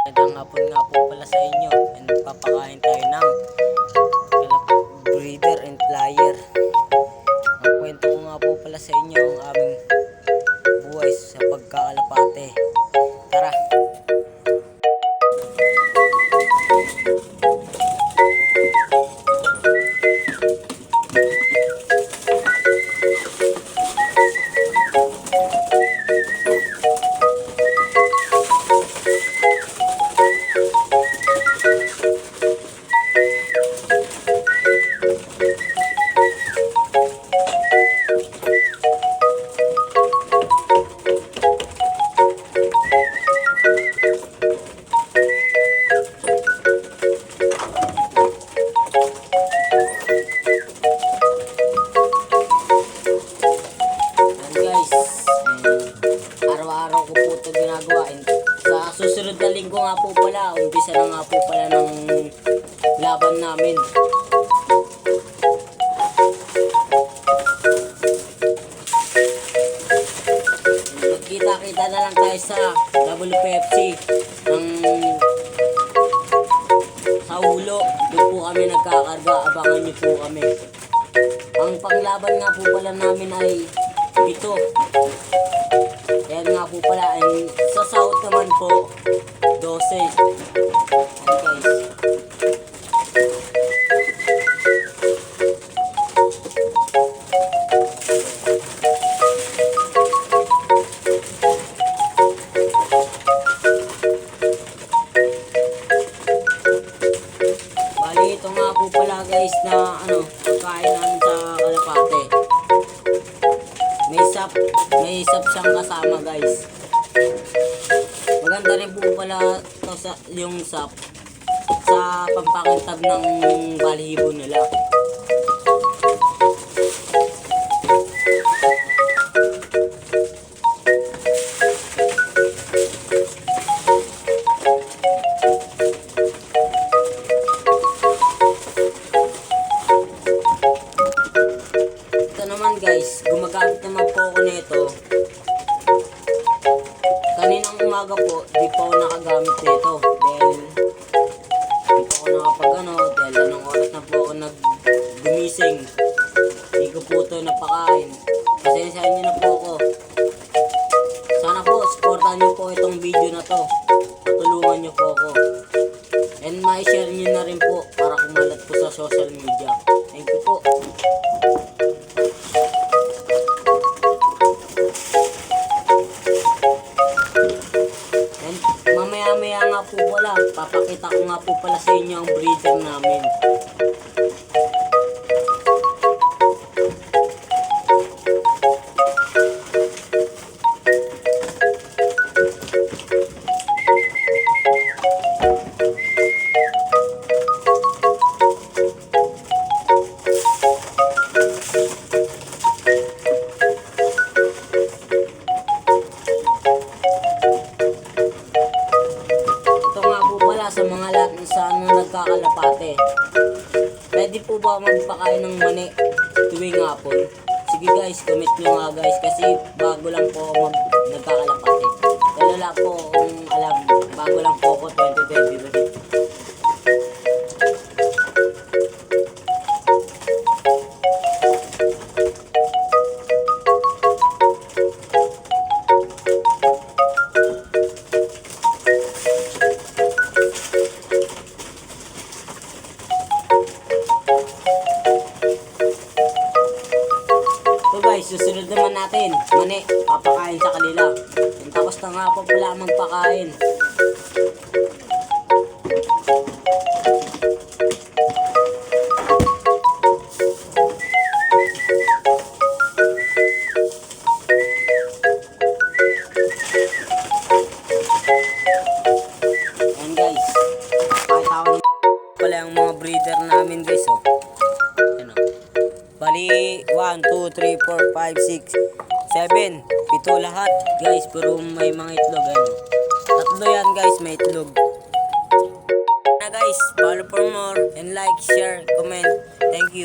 Magandang hapon nga po pala sa inyo, and papakain tayo ng breeder and flyer. Ang kwento ko nga po pala sa inyo ang aming buhay sa pagkakalapate. Tara! Araw-araw ko po ito ginagawa. Sa susunod na linggo nga po pala, umpisa na nga po pala ng laban namin. Magkita-kita na lang tayo sa WPFC sa ulo. Doon po kami nagkakarga, abangan niyo po kami. Ang panglaban nga po pala namin ay ito. Yan nga po pala, and sa south naman po 12. Yan guys. Bali ito nga po pala guys na pagkain namin sa kalapate. May sap siyang kasama guys. Maganda rin po pala to yung sap sa pampakintab ng balihibo nila. Guys, gumagamit naman po ako nito. Kaninang umaga po, di pa ako nakagamit nito dahil di pa ako dahil anong oras na po ako naggumising. Hindi ko po ito napakain. Pasensyahan niyo na po ako. Sana po, supportan niyo po itong video na to. Patulungan niyo po ako. And ma-share niyo na rin po para kumalat po sa social media. Thank you po. Mamaya nga po pala, papakita ko nga po pala sa inyo ang breeder namin. Sa mga lahat sa nagkakalapate, pwede po ba magpakain ng mani tuwing hapon? Sige guys, comment nyo nga guys, kasi bago lang po ako nagkakalapate. Wala po kung alam, bago lang po ako 2023. Susunod naman natin, mani, papakain sa kanila. And tapos na nga po pala magpakain. Ayan guys, pakita ko pala yung mga breeder namin guys. Bali, 1, 2, 3, 4, 5, 6, 7, 7 lahat guys, pero may mga itlog. Tatlo yan guys, may itlog. Na guys, follow for more and like, share, comment. Thank you.